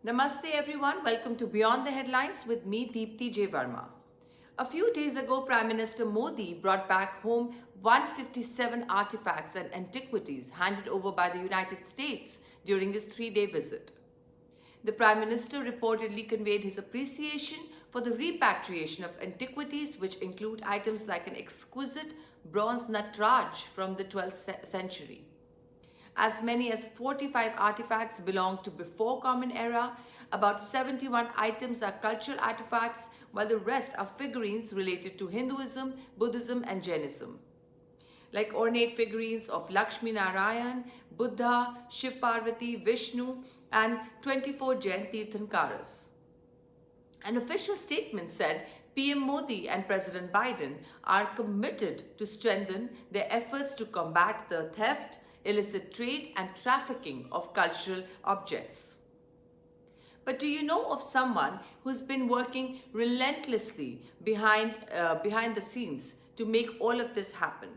Namaste everyone, welcome to Beyond the Headlines with me Deepthi J. Verma. A few days ago, Prime Minister Modi brought back home 157 artifacts and antiquities handed over by the United States during his 3-day visit. The Prime Minister reportedly conveyed his appreciation for the repatriation of antiquities, which include items like an exquisite bronze Natraj from the 12th century. As many as 45 artifacts belong to before Common Era. About 71 items are cultural artifacts, while the rest are figurines related to Hinduism, Buddhism, and Jainism, like ornate figurines of Lakshmi Narayan, Buddha, Shiv Parvati, Vishnu, and 24 Jain Tirthankaras. An official statement said PM Modi and President Biden are committed to strengthen their efforts to combat the theft, illicit trade, and trafficking of cultural objects. But do you know of someone who's been working relentlessly behind the scenes to make all of this happen?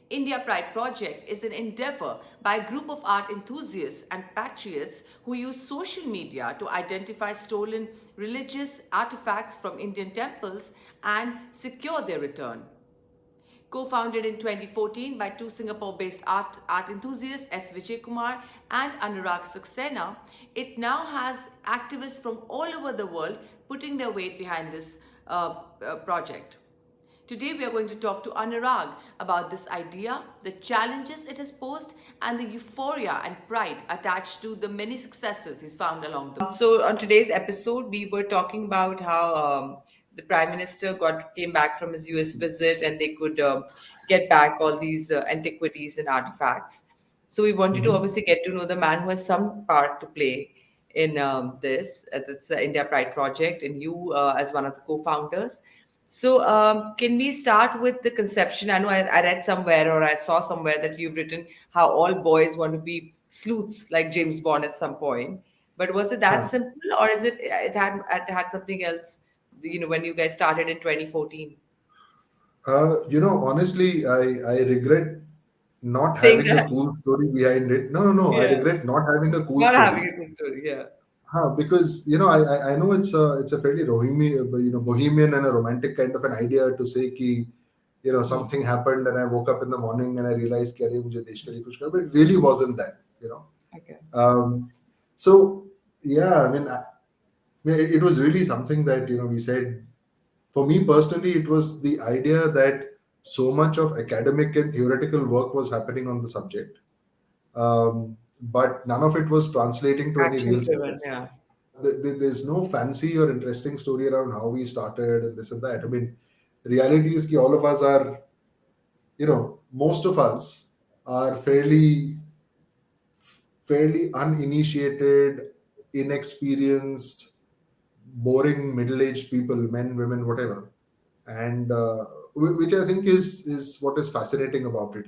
India Pride Project is an endeavor by a group of art enthusiasts and patriots who use social media to identify stolen religious artifacts from Indian temples and secure their return. Co-founded in 2014 by two Singapore-based art enthusiasts S. Vijay Kumar and Anurag Saxena, it now has activists from all over the world putting their weight behind this project. Today we are going to talk to Anurag about this idea, the challenges it has posed, and the euphoria and pride attached to the many successes he's found along the way. So on today's episode, we were talking about how the Prime Minister came back from his US visit and they could get back all these antiquities and artifacts. So we wanted to Mhm. obviously get to know the man who has some part to play in this. That's the India Pride Project, and you as one of the co-founders. So, can we start with the conception? I know I read somewhere or I saw somewhere that you've written how all boys want to be sleuths like James Bond at some point. But was it that Huh. simple, or is it had something else? When you guys started in 2014, Honestly, I regret not saying having a that, cool story behind it. No, no, no. I yeah, regret not having a cool not having story. a good story, yeah. Huh, because I know it's a fairly bohemian and a romantic kind of an idea to say कि Hmm. something happened and I woke up in the morning and I realized कि अरे मुझे देश के लिए कुछ करना, but it really wasn't that. Okay. Um, so yeah, I mean, it was really something that we said. For me personally, it was the idea that so much of academic and theoretical work was happening on the subject, but none of it was translating to any Action real driven, success. yeah. There's no fancy or interesting story around how we started and this and that. I mean, the reality is that all of us are, most of us are fairly uninitiated, inexperienced, boring middle-aged people, men, women, whatever, and which I think is what is fascinating about it.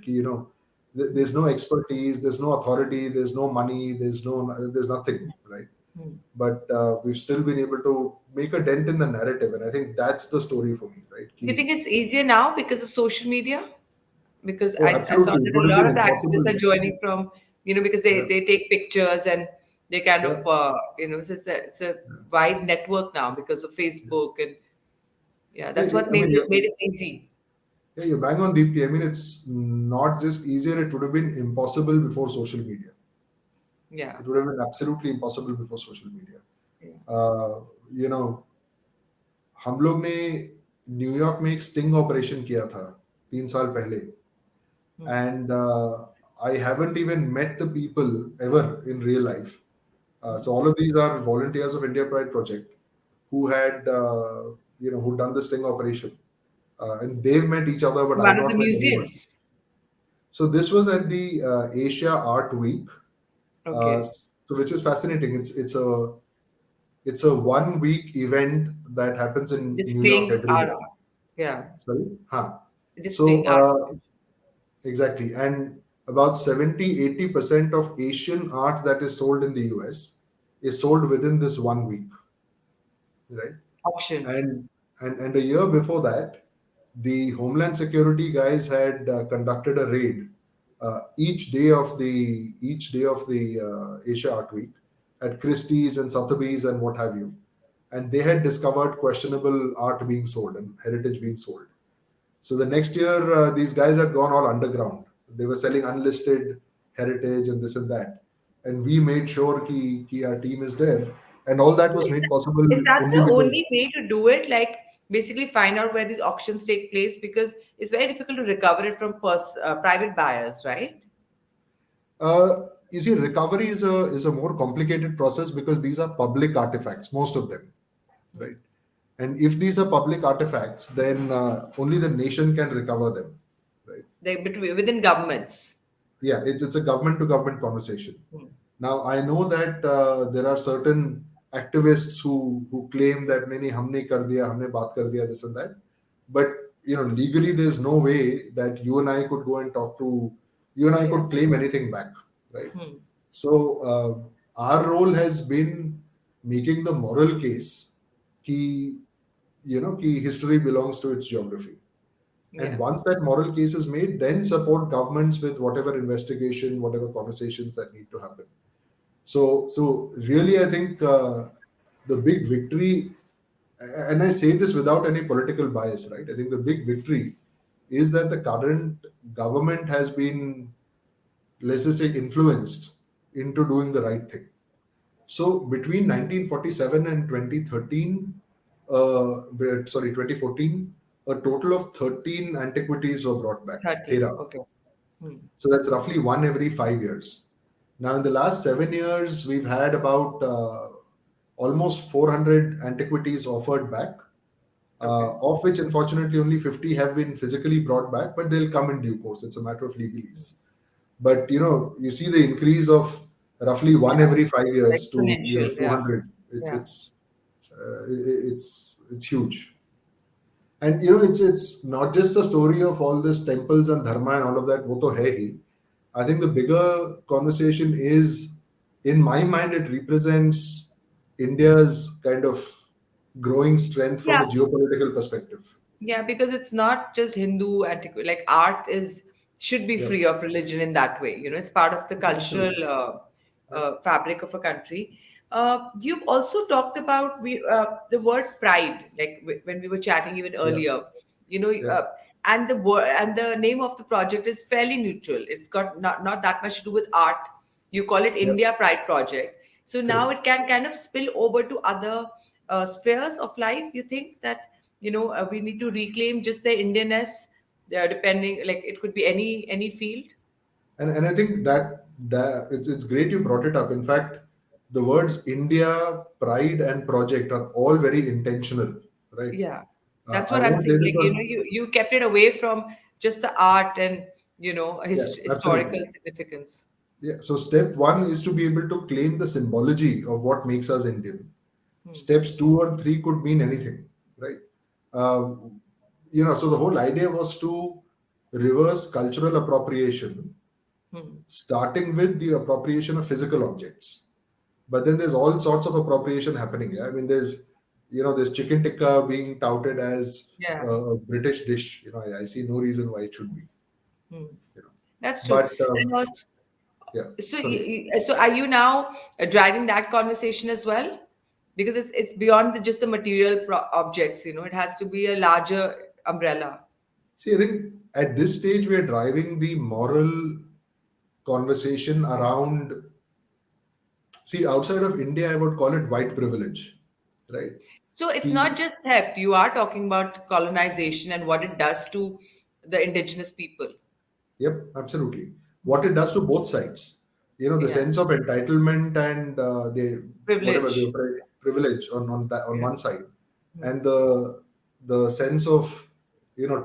There's no expertise, there's no authority, there's no money, there's nothing, right? Hmm. But we've still been able to make a dent in the narrative, and I think that's the story for me, right? Do you think it's easier now because of social media? Because Oh, I saw absolutely, it that would a have lot been of the activists impossible. are joining from, because Yeah, they take pictures and they kind of, yeah, it's a wide network now because of yeah. Facebook. And yeah, Yeah, that's what I mean, made it easy. you're bang on, Deepti. I mean, it's not just easier; it would have been impossible before social media. Yeah. It would have been absolutely impossible before social media. Yeah. Uh, you know, हम लोग ने New York में एक sting operation किया था 3 साल पहले Hmm. And I haven't even met the people ever in real life. Hmm. So all of these are volunteers of India Pride Project who had who done the sting operation, and they've met each other, but One I've of the not met anyone. museums. So this was at the Asia Art Week, Okay. so which is fascinating. It's a 1 week event that happens in New York Displaying every art. year. Yeah. Sorry, huh? So Displaying art. exactly, and about 70-80% of Asian art that is sold in the US is sold within this 1 week, right? Auction. And a year before that, the Homeland Security guys had conducted a raid each day of the Asia Art Week, at Christie's and Sotheby's and what have you, and they had discovered questionable art being sold and heritage being sold. So the next year, these guys had gone all underground. They were selling unlisted heritage and this and that, and we made sure ki our team is there, and all that So was made possible is that only the because only way to do it? Like basically find out where these auctions take place because it's very difficult to recover it from private buyers, right? you see, recovery is a more complicated process because these are public artifacts, most of them, right? And if these are public artifacts, then only the nation can recover them, right? Like between within governments. Yeah, it's a government to government conversation. Hmm. Now I know that there are certain activists who claim that नहीं हमने कर दिया, हमने बात कर दिया, this and that, but legally there's no way that you and I could go and talk to you and I Yeah. could claim anything back, right? Hmm. So our role has been making the moral case कि कि history belongs to its geography. And Yeah. once that moral case is made, then support governments with whatever investigation, whatever conversations that need to happen. So really, I think the big victory, and I say this without any political bias, right? I think the big victory is that the current government has been, let's just say, influenced into doing the right thing. So between 1947 and 2013, sorry, 2014, a total of 13 antiquities were brought back. 13. 13. Okay. Hmm. So that's roughly one every 5 years. Now, in the last 7 years, we've had about almost 400 antiquities offered back, Okay. of which, unfortunately, only 50 have been physically brought back, but they'll come in due course. It's a matter of legalese. But you see the increase of roughly one Yeah. every 5 years to Exponential. Yeah. 200. It's Yeah. it's uh, it's huge. And it's not just a story of all this temples and dharma and all of that. वो तो है ही. I think the bigger conversation is, in my mind, it represents India's kind of growing strength from Yeah. a geopolitical perspective. Yeah, because it's not just Hindu antiquity. Like art is should be Yeah, free of religion in that way. It's part of the cultural absolutely. fabric of a country. You've also talked about the word pride, like when we were chatting even Yeah, earlier. You know, yeah, uh, and the word and the name of the project is fairly neutral. It's got not that much to do with art. You call it yeah, India Pride Project. So now correct. it can kind of spill over to other spheres of life. You think that we need to reclaim just the Indianness, depending, like it could be any field. And I think that it's great you brought it up. In fact, the words India, pride, and project are all very intentional, right? Yeah, that's I what I'm won't say saying. this Like on. you kept it away from just the art and Yeah, historical absolutely. significance. Yeah. So step one is to be able to claim the symbology of what makes us Indian. Hmm. Steps two or three could mean anything, right? Uh, so the whole idea was to reverse cultural appropriation, Hmm. starting with the appropriation of physical objects. But then there's all sorts of appropriation happening. Yeah? I mean, there's chicken tikka being touted as Yeah, a British dish. I see no reason why it should be. hmm. You know, That's true. but And also, yeah, so sorry. so are you now driving that conversation as well? Because it's beyond just the material objects. It has to be a larger umbrella. See, I think at this stage we are driving the moral conversation around. See, outside of India, I would call it white privilege, right? So it's Ki- not just theft. You are talking about colonization and what it does to the indigenous people. Yep, absolutely. What it does to both sides, the Yeah. sense of entitlement and the whatever Privilege. the privilege on that on Yeah. one side, Hmm. and the sense of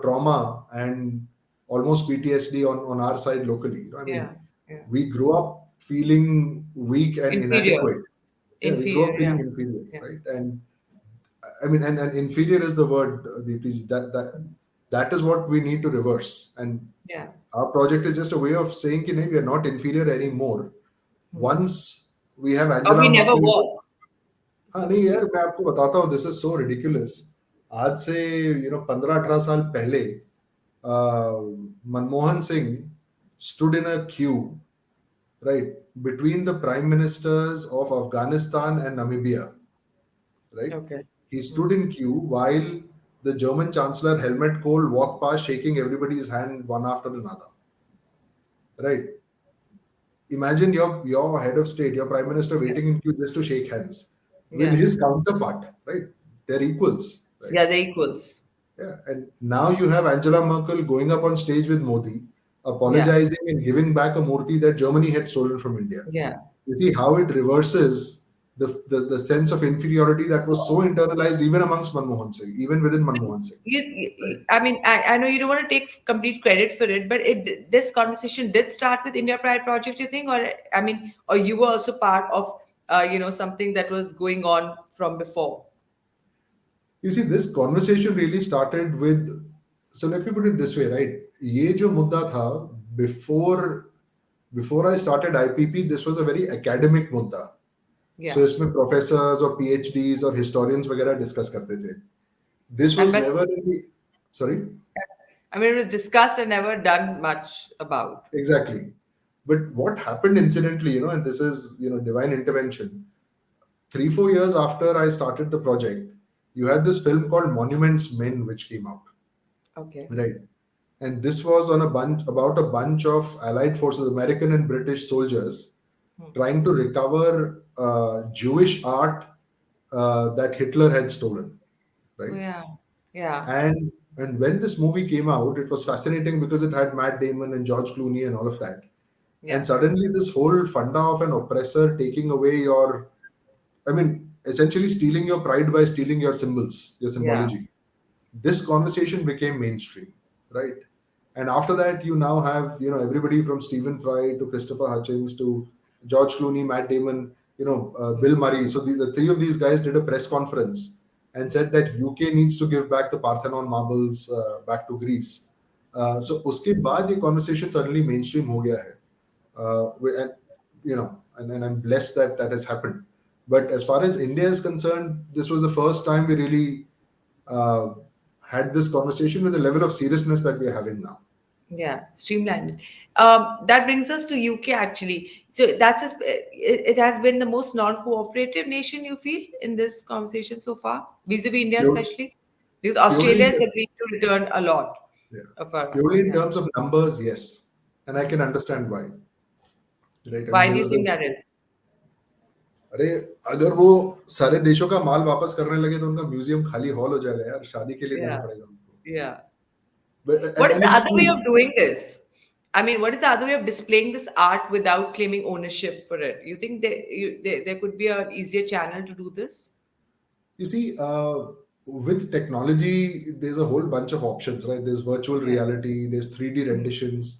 trauma and almost PTSD on our side locally. I Yeah. mean, Yeah. we grew up feeling weak and Inferior. inadequate. Yeah, we grew Inferior. up Yeah. feeling inferior, Yeah. right? And I mean, and inferior is the word. That is what we need to reverse. And Yeah. our project is just a way of saying कि नहीं, we are not inferior anymore. Hmm. Once we have Or Angela we never Merkel. were. हाँ नहीं यार, मैं आपको बताता हूँ, this is so ridiculous. आज से 15-18 साल पहले Manmohan Singh stood in a queue right, between the prime ministers of Afghanistan and Namibia, right? Okay. He stood Hmm. in queue while the German Chancellor Helmut Kohl walked past, shaking everybody's hand one after another, right? Imagine your head of state, your prime minister, Yeah. waiting in queue just to shake hands with Yeah. his counterpart, right? They're equals, right? Yeah, they're equals. Yeah, and now you have Angela Merkel going up on stage with Modi, Yeah. apologizing and giving back a murti that Germany had stolen from India. Yeah. You see how it reverses the sense of inferiority that was so internalized even amongst Manmohan Singh, even within Manmohan Singh. Right? I mean, I know you don't want to take complete credit for it, but this conversation did start with India Pride Project, you think? Or, I mean, or you were also part of, something that was going on from before? You see, this conversation really started with. So let me put it this way, right? ये जो मुद्दा था before I started IPP, this was a very academic मुद्दा. So Yeah. इसमें professors or PhDs or historians वगैरह discuss करते थे. This And was but never really. Sorry. I mean, it was discussed and never done much about. Exactly. But what happened incidentally, and this is, divine intervention. 3 4 years after I started the project, you had this film called Monuments Men, which came out, Okay. right? And this was on a bunch about a bunch of Allied forces, American and British soldiers, Hmm. trying to recover Jewish art that Hitler had stolen, Oh, right? yeah. Yeah. And when this movie came out, it was fascinating because it had Matt Damon and George Clooney and all of that. Yeah. And suddenly, this whole funda of an oppressor taking away your, I mean, essentially stealing your pride by stealing your symbols, your Yeah. symbology. This conversation became mainstream, right? And after that, you now have, everybody from Stephen Fry to Christopher Hitchens to George Clooney, Matt Damon, Bill Murray. So the three of these guys did a press conference and said that UK needs to give back the Parthenon marbles back to Greece. So उसके बाद ये conversation suddenly mainstream हो गया है. And and I'm blessed that that has happened. But as far as India is concerned, this was the first time we really uh, had this conversation with the level of seriousness that we are having now. Yeah, streamlined. That brings us to UK actually. So it has been the most non-cooperative nation you feel in this conversation so far, vis-a-vis India Pure, especially. Because Australia purely, has agreed to return a lot yeah, of our. purely in Yeah. terms of numbers, yes, and I can understand why. Right? I mean, Why do there you was think this. that is? अरे अगर वो सारे देशों का माल वापस करने लगे तो उनका म्यूजियम खाली हॉल हो जाएगा यार शादी के लिए देना Yeah, पड़ेगा उनको yeah. What is and the it's other way true. of doing this? I mean, what is the other way of displaying this art without claiming ownership for it? You think there could be an easier channel to do this? You see, with technology, there's a whole bunch of options, right? There's virtual Yeah. reality, there's 3D Hmm. renditions.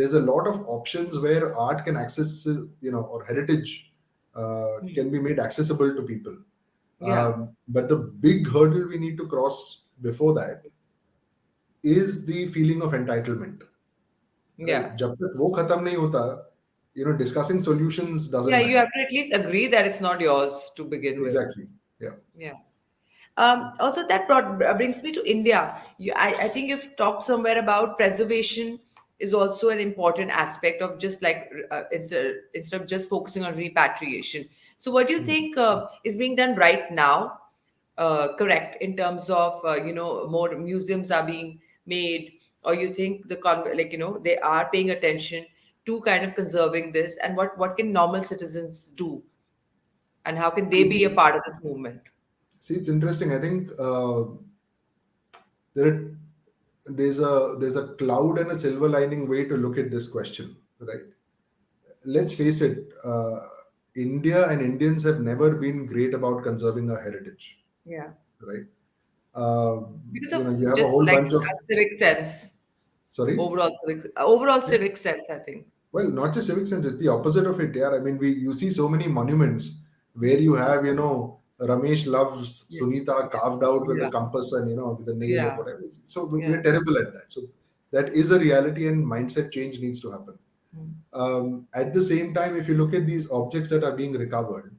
There's a lot of options where art can access, or heritage Hmm. can be made accessible to people. Yeah. But the big hurdle we need to cross before that is the feeling of entitlement, right? Yeah. जब तक वो खत्म नहीं होता, discussing solutions Yeah, doesn't you matter. have to at least agree that it's not yours to begin with. Exactly. Yeah. Yeah. Also, that brings me to India. I think you've talked somewhere about preservation is also an important aspect of just like instead of just focusing on repatriation. So, what do you think is being done right now? Correct in terms of more museums are being made, or you think they are paying attention to kind of conserving this, and what can normal citizens do, and how can they You be a see, part of this movement? it's interesting. I think there are, there's a cloud and a silver lining way to look at this question, right? Let's face it, India and Indians have never been great about conserving our heritage, Yeah. right? Uh, Because of you have a just whole like bunch of. civic sense, Sorry. overall Yeah. civic sense, I think. Well, not just civic sense, it's the opposite of it. Yeah, I mean, you see so many monuments where you have, Ramesh loves Yeah, Sunita carved out with a yeah, compass and, with a nail or yeah, whatever. So yeah. we're terrible at that. So that is a reality and mindset change needs to happen. Mm. At the same time, if you look at these objects that are being recovered,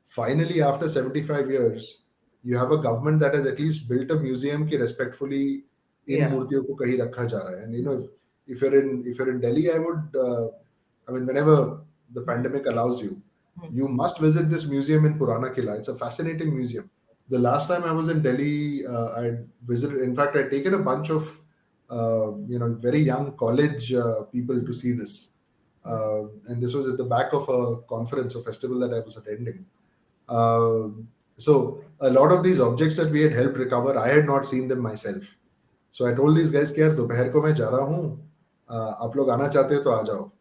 finally, after 75 years, you have a government that has at least built a museum ki respectfully in Yeah. मूर्तियों को कहीं रखा जा रहा है. And if you're in Delhi, I would, I mean, whenever the pandemic allows you, Hmm. you must visit this museum in Purana Killa. It's a fascinating museum. The last time I was in Delhi, I visited. In fact, I'd taken a bunch of very young college people to see this, and this was at the back of a conference, a festival that I was attending. Uh, so a lot of these objects that we had helped recover, I had not seen them myself. So I told these guys कि यार दोपहर को मैं जा रहा हूँ, आप लोग आना चाहते हो तो आ जाओ.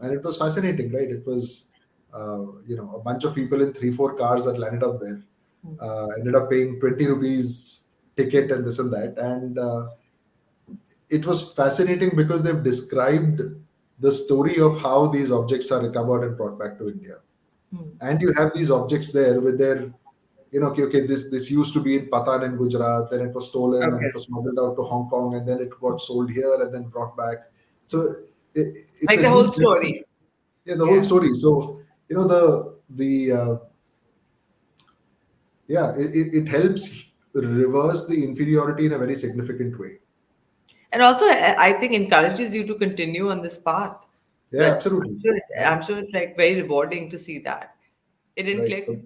And it was fascinating, right? It was a bunch of people in 3-4 cars that landed up there. Ended up paying 20 rupees ticket and this and that, and it was fascinating because they've described the story of how these objects are recovered and brought back to India. And you have these objects there with their, okay, this used to be in Patan in Gujarat, then it was stolen and Okay. it was smuggled out to Hong Kong, and then it got sold here and then brought back. So it's Like a the whole huge sense of, story. yeah, the whole Yeah. story. So the yeah, it helps reverse the inferiority in a very significant way. And also, I think encourages you to continue on this path. Yeah, But absolutely. I'm sure it's like very rewarding to see that. It didn't Right. click.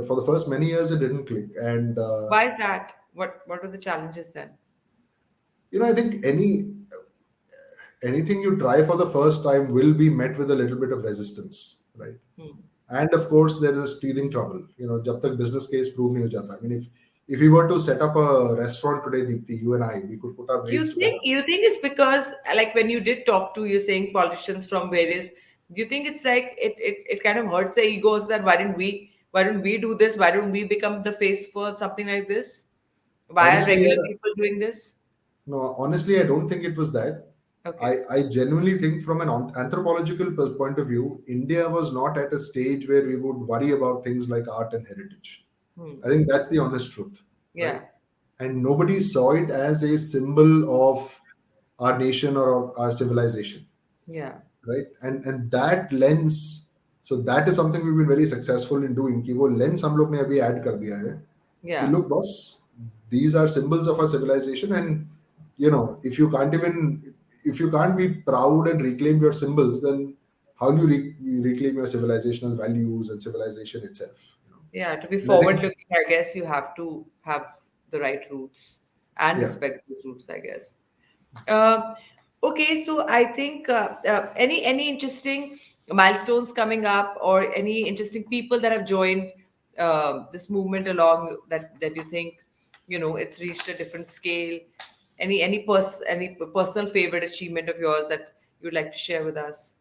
For the first many years, it didn't click, and Why is that? What were the challenges then? I think anything you try for the first time will be met with a little bit of resistance, right? And of course, there is teething trouble. जब तक business case prove नहीं हो जाता. I mean, if we were to set up a restaurant today, Deepti, you and I, we could put our brains together. You think it's because like when you did talk to you're saying politicians from various, do you think it's like it kind of hurts the egos that why don't we do this? Why don't we become the face for something like this? Why are Honestly, regular people doing this? no, honestly, I don't think it was that. Okay. I genuinely think from an anthropological point of view, India was not at a stage where we would worry about things like art and heritage. I think that's the honest truth, Yeah. right? And nobody saw it as a symbol of our nation or our civilization, Yeah. right? And that lens, so that is something we've been very successful in doing. कि वो lens हम लोग ने अभी add कर दिया है. Yeah. Look, boss, these are symbols of our civilization, and if you can't be proud and reclaim your symbols, then how do you reclaim your civilizational values and civilization itself? Yeah, to be And I forward think, looking, I guess you have to have the right roots and yeah, respect those roots, I guess. Uh, okay, so I think any interesting milestones coming up or any interesting people that have joined this movement along that you think it's reached a different scale. Any personal favorite achievement of yours that you'd like to share with us?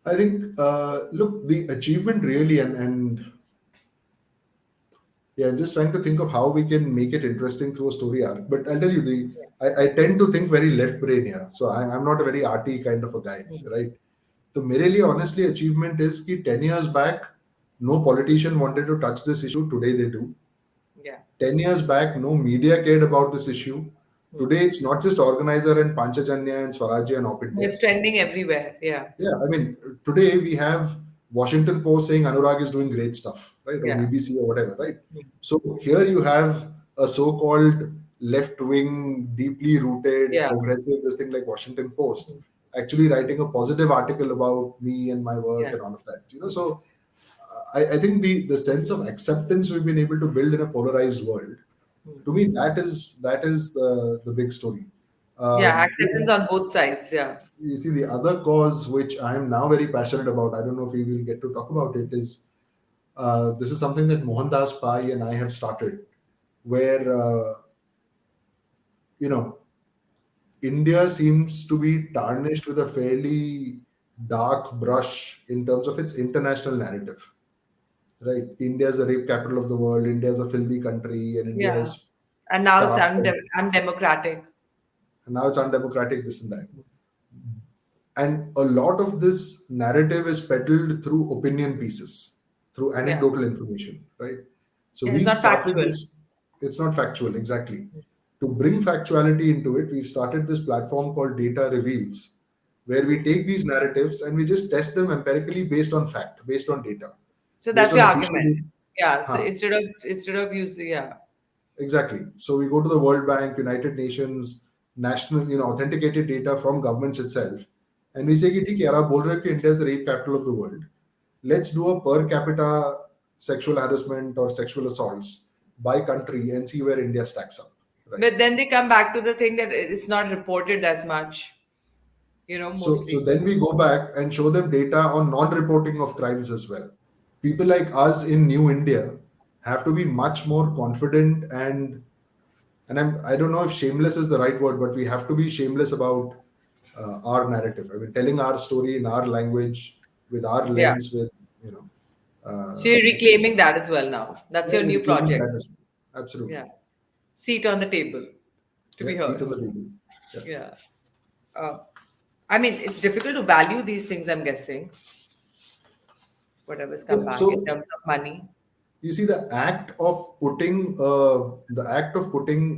I think, look, the achievement really, and yeah, I'm just trying to think of how we can make it interesting through a story arc. But I'll tell you, I tend to think very left brain here. So I'm not a very arty kind of a guy, right? So मेरे लिए honestly achievement is कि 10 years back, no politician wanted to touch this issue. Today they do. Yeah. 10 years back, no media cared about this issue. Today, it's not just Organizer and Panchajanya and Swarajya and Op India. It's trending everywhere. Yeah. Yeah, I mean, today we have Washington Post saying Anurag is doing great stuff, right? Or Yeah. BBC or whatever, right? So here you have a so-called left-wing, deeply rooted, Yeah. progressive, this thing like Washington Post, actually writing a positive article about me and my work Yeah. and all of that. So I think the sense of acceptance we've been able to build in a polarized world, to me, that is the big story. Yeah, acceptance on both sides. Yeah. You see, the other cause which I am now very passionate about, I don't know if we will get to talk about it, is this is something that Mohandas Pai and I have started, where you know India seems to be tarnished with a fairly dark brush in terms of its international narrative. Right? India is the rape capital of the world. India is a filthy country, and India Yeah. is And now it's corrupt, undemocratic. and now it's undemocratic, this and that. And a lot of this narrative is peddled through opinion pieces, through Yeah. anecdotal information, right? So And it's we've not started factual. this, it's not factual, exactly. To bring factuality into it, we've started this platform called Data Reveals, where we take these narratives and we just test them empirically based on fact, based on data, So based that's on your official. argument. Yeah. So Huh. instead of using, yeah. Exactly. So we go to the World Bank, United Nations, national, authenticated data from governments itself, and we say कि ठीक है यार आप बोल रहे हो कि India is the rape capital of the world. Let's do a per capita sexual harassment or sexual assaults by country and see where India stacks up. Right. But then they come back to the thing that it's not reported as much, So mostly. then we go back and show them data on non-reporting of crimes as well. People like us in New India have to be much more confident and I don't know if shameless is the right word, but we have to be shameless about our narrative. I mean, telling our story in our language, with our Yeah. lens, with you know, So you're it's reclaiming that as well now. That's yeah, your new reclaiming project. that as absolutely. Yeah. Seat on the table to be Yeah, seat heard. on the table. Yeah. Yeah. Uh, I mean, it's difficult to value these things, I'm guessing, whatever's come Yeah. back in So terms of money. you see, the act of putting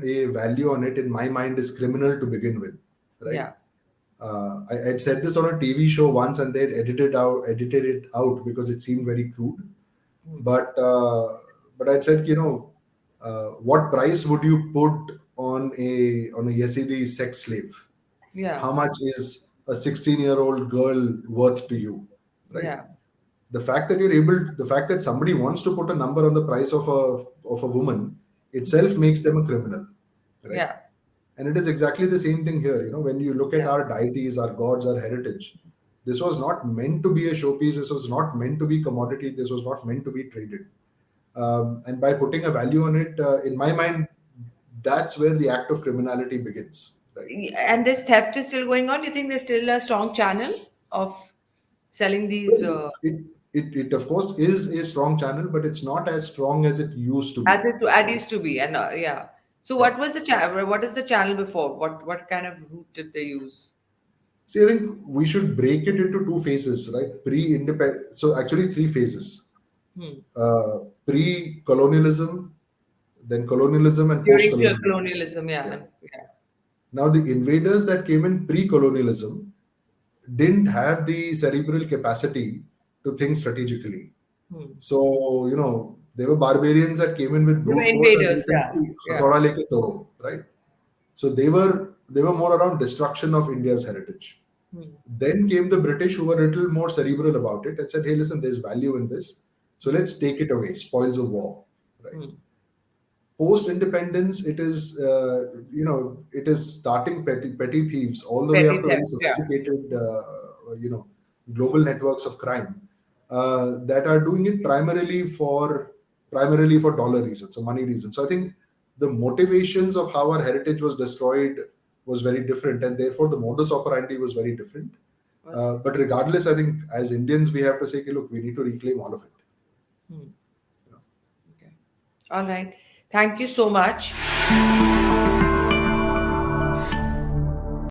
a value on it, in my mind, is criminal to begin with, right? Yeah. I'd said this on a TV show once, and they'd edited it out because it seemed very crude. But I'd said, what price would you put on a Yazidi sex slave? Yeah. How much is a 16-year-old girl worth to you, right? Yeah. The fact that somebody wants to put a number on the price of a woman itself makes them a criminal, right? Yeah. And it is exactly the same thing here. When you look at Yeah. our deities, our gods, our heritage, this was not meant to be a showpiece. This was not meant to be commodity. This was not meant to be traded. And by putting a value on it, in my mind, that's where the act of criminality begins, right? And this theft is still going on. You think there's still a strong channel of selling these Well, it of course is a strong channel, but it's not as strong as it used to as be. it used to be? And yeah. So Yeah. what was the channel? What is the channel before? What kind of route did they use? See, I think we should break it into two phases, right? Pre-independent, so actually three phases: Hmm. pre-colonialism, then colonialism, and During post-colonialism. colonialism, yeah, Yeah. yeah, Now, the invaders that came in pre-colonialism didn't have the cerebral capacity to think strategically. hmm. So, they were barbarians that came in with They were brute force and invaders, yeah, recently yeah. "Hathoda leke todo," right? So they were more around destruction of India's heritage. Hmm. Then came the British, who were a little more cerebral about it and said, "Hey, listen, there's value in this, so let's take it away." Spoils of war, right? Hmm. Post independence, it is starting petty thieves all the way Petty up to very theft, yeah. sophisticated, global networks of crime that are doing it primarily for dollar reasons or money reasons. So I think the motivations of how our heritage was destroyed was very different, and therefore the modus operandi was very different. But regardless, I think as Indians we have to say, "Okay, look, we need to reclaim all of it." Okay. All right. Thank you so much.